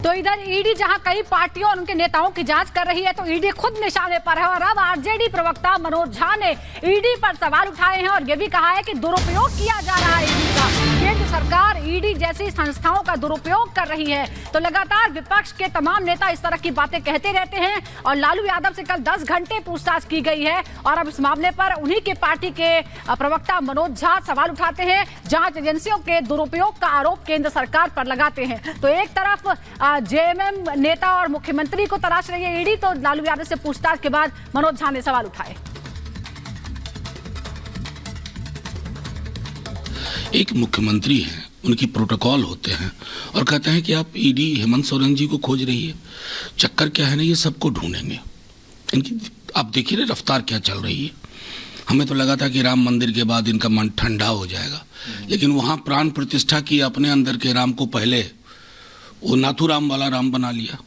तो इधर ईडी जहां कई पार्टियों और उनके नेताओं की जांच कर रही है, तो ईडी खुद निशाने पर है। और अब आरजेडी प्रवक्ता मनोज झा ने ईडी पर सवाल उठाए हैं और यह भी कहा है कि दुरुपयोग किया जा रहा है ईडी का। केंद्र सरकार ईडी जैसी संस्थाओं का दुरुपयोग कर रही है। तो लगातार विपक्ष के तमाम नेता इस तरह की बातें कहते रहते हैं और लालू यादव से कल 10 घंटे पूछताछ की गई है और अब इस मामले पर उन्हीं के पार्टी के प्रवक्ता मनोज झा सवाल उठाते हैं, जांच एजेंसियों के दुरुपयोग का आरोप केंद्र सरकार पर लगाते हैं। तो एक तरफ जेएमएम नेता और मुख्यमंत्री को तलाश रही है ईडी, तो लालू यादव से पूछताछ के बाद मनोज झा ने सवाल उठाए। एक मुख्यमंत्री हैं, उनकी प्रोटोकॉल होते हैं और कहते हैं कि आप ईडी हेमंत सोरेन जी को खोज रही है। चक्कर क्या है ना, ये सबको ढूंढेंगे। इनकी आप देखिए ना रफ्तार क्या चल रही है। हमें तो लगा था कि राम मंदिर के बाद इनका मन ठंडा हो जाएगा, लेकिन वहां प्राण प्रतिष्ठा की अपने अंदर के राम को पहले वो नाथूराम वाला राम बना लिया,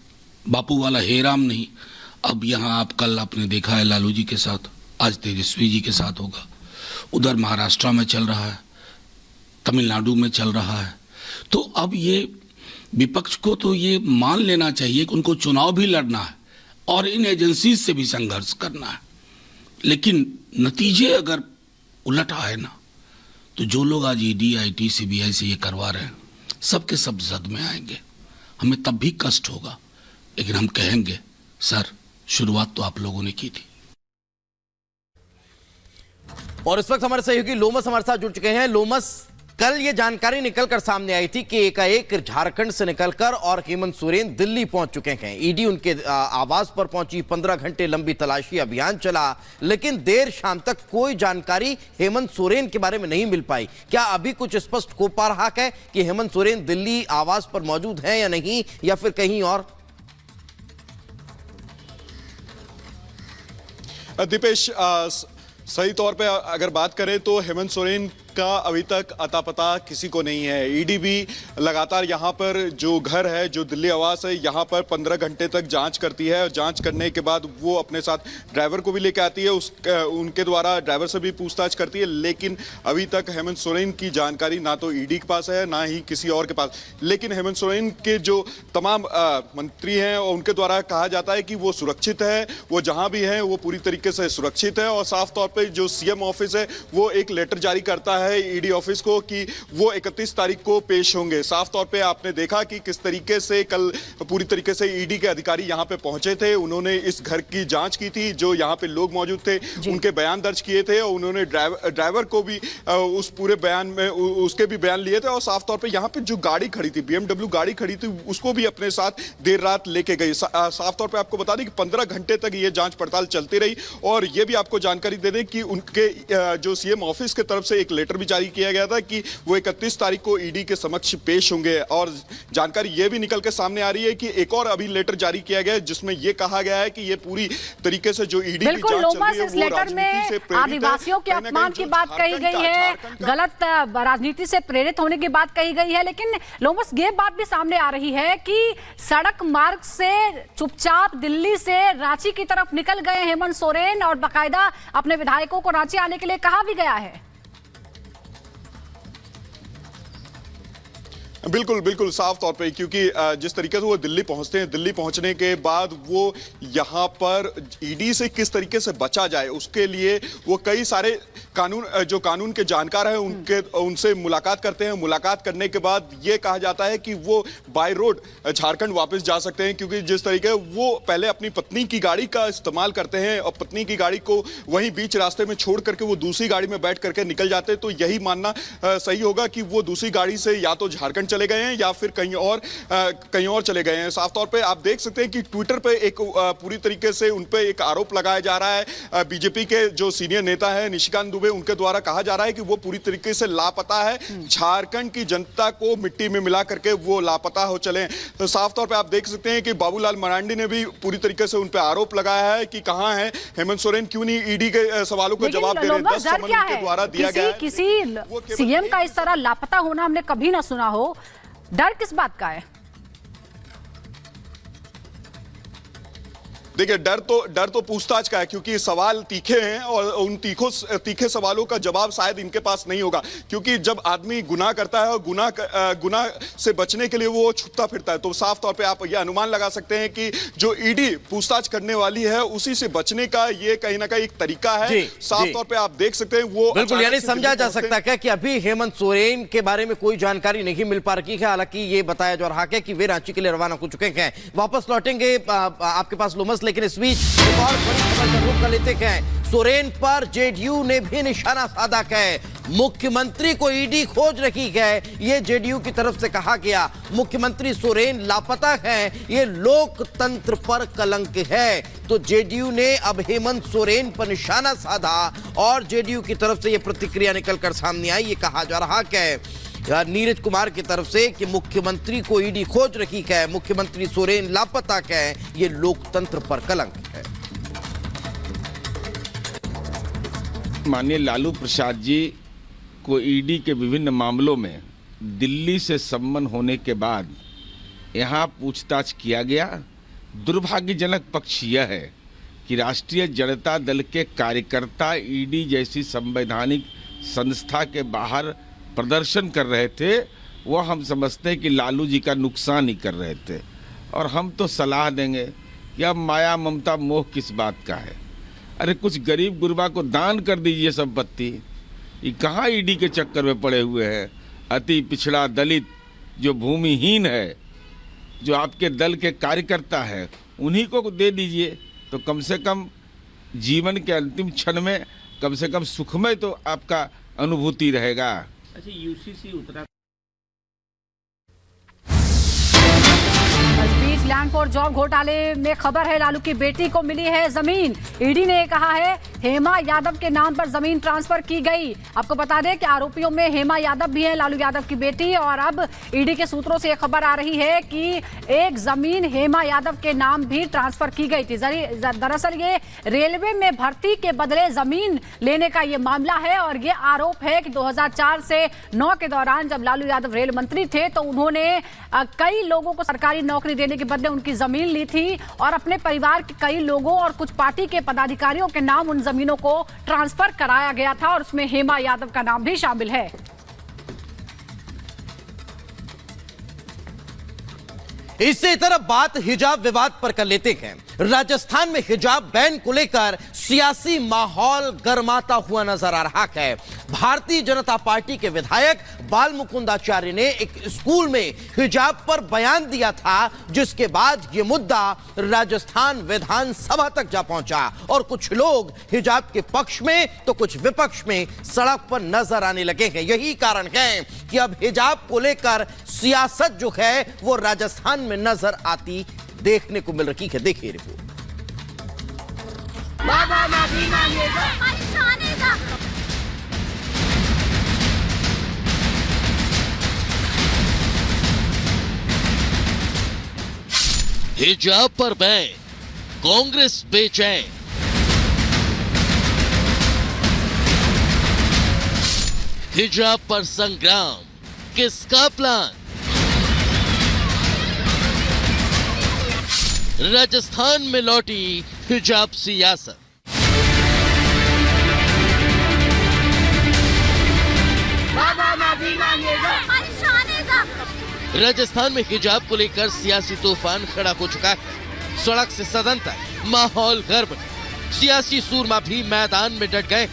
बापू वाला हे राम नहीं। अब यहाँ आप कल आपने देखा है लालू जी के साथ, आज तेजस्वी जी के साथ होगा। उधर महाराष्ट्र में चल रहा है, तमिलनाडु में चल रहा है। तो अब ये विपक्ष को तो ये मान लेना चाहिए कि उनको चुनाव भी लड़ना है और इन एजेंसी से भी संघर्ष करना है, लेकिन नतीजे अगर उलट आए ना, तो जो लोग आज ईडी आईटी सीबीआई से ये करवा रहे हैं सबके सब जद में आएंगे। हमें तब भी कष्ट होगा, लेकिन हम कहेंगे सर शुरुआत तो आप लोगों ने की थी। और इस वक्त हमारे सहयोगी लोमस हमारे साथ जुड़ चुके हैं। लोमस, कल ये जानकारी निकलकर सामने आई थी कि एकाएक झारखंड से निकलकर और हेमंत सोरेन दिल्ली पहुंच चुके हैं। ईडी उनके आवास पर पहुंची, 15 घंटे लंबी तलाशी अभियान चला, लेकिन देर शाम तक कोई जानकारी हेमंत सोरेन के बारे में नहीं मिल पाई। क्या अभी कुछ स्पष्ट हो पा रहा है कि हेमंत सोरेन दिल्ली आवास पर मौजूद हैं या नहीं, या फिर कहीं और? दीपेश, सही तौर पे अगर बात करें तो हेमंत सोरेन का अभी तक अता पता किसी को नहीं है। ईडी भी लगातार यहाँ पर जो घर है, जो दिल्ली आवास है, यहाँ पर 15 घंटे तक जांच करती है और जांच करने के बाद वो अपने साथ ड्राइवर को भी लेके आती है, उनके द्वारा ड्राइवर से भी पूछताछ करती है। लेकिन अभी तक हेमंत सोरेन की जानकारी ना तो ईडी के पास है ना ही किसी और के पास। लेकिन हेमंत सोरेन के जो तमाम मंत्री हैं उनके द्वारा कहा जाता है कि वो सुरक्षित है, वो जहाँ भी हैं वो पूरी तरीके से सुरक्षित है। और साफ तौर पर जो सीएम ऑफिस है वो एक लेटर जारी करता है ईडी ऑफिस को कि वो 31 तारीख को पेश होंगे। साफ तौर पे आपने देखा कि किस तरीके से कल पूरी तरीके से ईडी के अधिकारी यहां पे पहुंचे थे। उन्होंने इस घर की जांच की थी, जो यहां पे लोग मौजूद थे उनके बयान दर्ज किए थे और उन्होंने ड्राइवर को भी उस पूरे बयान में उसके भी बयान लिए थे। और साफ तौर पे यहां पे जो गाड़ी खड़ी थी, BMW गाड़ी खड़ी थी, उसको भी अपने साथ देर रात लेके गई। साफ तौर पर आपको बता दें कि 15 घंटे तक ये जांच पड़ताल चलती रही। और ये भी आपको जानकारी दे दें कि उनके जो सीएम ऑफिस की तरफ से एक लेटर भी जारी किया गया था कि वो 31 तारीख को ईडी के समक्ष पेश होंगे। और जानकारी ये भी निकल के सामने आ रही है कि एक और अभी लेटर जारी किया गया है जिसमें ये कहा गया है कि ये पूरी तरीके से जो ईडी की जांच चल रही है वो राजनीति से प्रेरित है। आदिवासियों के अपमान की बात कही गई है, गलत राजनीति से प्रेरित होने की बात कही गई है। लेकिन लोमस, ये बात भी सामने आ रही है कि सड़क मार्ग से चुपचाप दिल्ली से रांची की तरफ निकल गए हेमंत सोरेन और बाकायदा अपने विधायकों को रांची आने के लिए कहा भी गया है। बिल्कुल बिल्कुल साफ तौर पे, क्योंकि जिस तरीके से वो दिल्ली पहुंचते हैं, दिल्ली पहुंचने के बाद वो यहाँ पर ईडी से किस तरीके से बचा जाए उसके लिए वो कई सारे कानून के जानकार हैं उनसे मुलाकात करते हैं। मुलाकात करने के बाद ये कहा जाता है कि वो बाय रोड झारखंड वापस जा सकते हैं, क्योंकि जिस तरीके वो पहले अपनी पत्नी की गाड़ी का इस्तेमाल करते हैं और पत्नी की गाड़ी को वहीं बीच रास्ते में छोड़ करके वो दूसरी गाड़ी में बैठ करके निकल जाते हैं। तो यही मानना सही होगा कि वो दूसरी गाड़ी से या तो झारखंड चले गए हैं या फिर कहीं और चले गए हैं। साफ तौर पे आप देख सकते हैं कि ट्विटर पे एक पूरी तरीके से उन पे एक आरोप लगाया जा रहा है। बीजेपी के जो सीनियर नेता है निशिकांत दुबे, उनके द्वारा कहा जा रहा है कि वो पूरी तरीके से लापता है, झारखंड की जनता को मिट्टी में मिला करके वो लापता हो चले। तो साफ तौर पर आप देख सकते हैं कि बाबूलाल मरांडी ने भी पूरी तरीके से उन पे आरोप लगाया है कि कहां है हेमंत सोरेन, क्यों नहीं ईडी के सवालों का जवाब दे रहे हैं। 10 समन उनके द्वारा दिया गया है। किसी सीएम का इस तरह लापता होना हमने कभी ना सुना हो। डर किस बात का है? देखिए डर तो पूछताछ का है, क्योंकि सवाल तीखे हैं और उन तीखे सवालों का जवाब शायद इनके पास नहीं होगा, क्योंकि जब आदमी गुनाह करता है और गुनाह से बचने के लिए वो छुपता फिरता है, तो साफ तौर पे आप ये अनुमान लगा सकते हैं कि जो ईडी पूछताछ करने वाली है उसी से बचने का ये कहीं ना कहीं एक तरीका है। साफ तौर पे आप देख सकते हैं वो बिल्कुल, यानी समझा जा सकता है कि अभी हेमंत सोरेन के बारे में कोई जानकारी नहीं मिल पा रही है। हालांकि ये बताया जा रहा है कि वे रांची के लिए रवाना हो चुके हैं। वापस लौटेंगे आपके पास लोमस, लेकिन इस बीच एक और बड़ी खबर का रुख कर लेते हैं। सोरेन पर जेडीयू ने भी निशाना साधा है। मुख्यमंत्री को ईडी खोज रही है, ये जेडीयू की तरफ से कहा गया। मुख्यमंत्री सोरेन लापता है, ये लोकतंत्र पर कलंक है। तो जेडीयू ने अब हेमंत सोरेन पर निशाना साधा और जेडीयू की तरफ से ये प्रतिक्रिया निकलकर सामने आई। ये कहा जा रहा है नीरज कुमार की तरफ से कि मुख्यमंत्री को ईडी खोज रही है, मुख्यमंत्री सोरेन लापता है, ये लोकतंत्र पर कलंक है। माननीय लालू प्रसाद जी को ईडी के विभिन्न मामलों में दिल्ली से सम्मन होने के बाद यहाँ पूछताछ किया गया। दुर्भाग्यजनक पक्ष यह है कि राष्ट्रीय जनता दल के कार्यकर्ता ईडी जैसी संवैधानिक संस्था के बाहर प्रदर्शन कर रहे थे। वो हम समझते हैं कि लालू जी का नुकसान ही कर रहे थे, और हम तो सलाह देंगे कि अब माया ममता मोह किस बात का है। अरे कुछ गरीब गुरबा को दान कर दीजिए संपत्ति। ये कहाँ ईडी के चक्कर में पड़े हुए हैं। अति पिछड़ा दलित जो भूमिहीन है, जो आपके दल के कार्यकर्ता है, उन्हीं को दे दीजिए, तो कम से कम जीवन के अंतिम क्षण में कम से कम सुखमय तो आपका अनुभूति रहेगा। अच्छा, UCC Uttarakhand land for job घोटाले में खबर है, लालू की बेटी को मिली है जमीन। ईडी ने कहा है हेमा यादव के नाम पर जमीन ट्रांसफर की गई। आपको बता दें कि आरोपियों में हेमा यादव भी है, लालू यादव की बेटी। और अब ईडी के सूत्रों से यह खबर आ रही है कि एक जमीन हेमा यादव के नाम भी ट्रांसफर की गई थी। दरअसल ये रेलवे में भर्ती के बदले जमीन लेने का ये मामला है, और ये आरोप है कि 2004 से 9 के दौरान जब लालू यादव रेल मंत्री थे तो उन्होंने कई लोगों को सरकारी नौकरी देने के बदले उनकी जमीन ली थी, और अपने परिवार के कई लोगों और कुछ पार्टी के पदाधिकारियों के नाम उन जमीनों को ट्रांसफर कराया गया था, और उसमें हेमा यादव का नाम भी शामिल है। इससे तरफ बात हिजाब विवाद पर कर लेते हैं। राजस्थान में हिजाब बैन को लेकर सियासी माहौल गर्माता हुआ नजर आ रहा है। भारतीय जनता पार्टी के विधायक बाल मुकुंद आचार्य ने एक स्कूल में हिजाब पर बयान दिया था, जिसके बाद यह मुद्दा राजस्थान विधानसभा तक जा पहुंचा, और कुछ लोग हिजाब के पक्ष में तो कुछ विपक्ष में सड़क पर नजर आने लगे हैं। यही कारण है कि अब हिजाब को लेकर सियासत जो है वो राजस्थान में नजर आती देखने को मिल रही है। देखिए रिपोर्ट। हिजाब पर बैन, कांग्रेस बेचैन। हिजाब पर संग्राम, किसका प्लान? राजस्थान में लौटी हिजाब सियासत। राजस्थान में हिजाब को लेकर सियासी तूफान खड़ा हो चुका है। सड़क से सदन तक माहौल गर्म है। सियासी सूरमा भी मैदान में डट गए।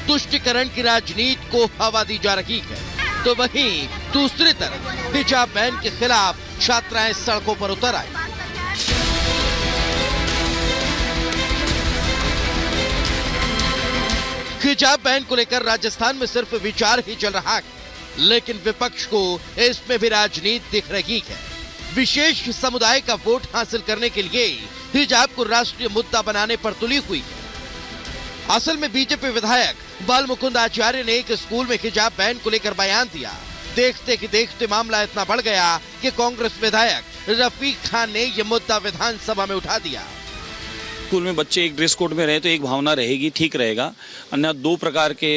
तुष्टिकरण की राजनीति को हवा दी जा रही है, तो वहीं दूसरी तरफ हिजाब बैन के खिलाफ छात्राएं सड़कों पर उतर आई। हिजाब बैन को लेकर राजस्थान में सिर्फ विचार ही चल रहा है, लेकिन विपक्ष को इसमें भी राजनीति दिख रही है। विशेष समुदाय का वोट हासिल करने के लिए हिजाब को राष्ट्रीय मुद्दा बनाने पर तुली हुई है। असल में बीजेपी विधायक बाल मुकुंद आचार्य ने एक स्कूल में हिजाब बैन को लेकर बयान दिया। देखते कि देखते मामला इतना बढ़ गया कि कांग्रेस विधायक रफीक खान ने यह मुद्दा विधानसभा में उठा दिया। स्कूल में बच्चे एक ड्रेस कोड में रहे तो एक भावना रहेगी, ठीक रहेगा। अन्य दो प्रकार के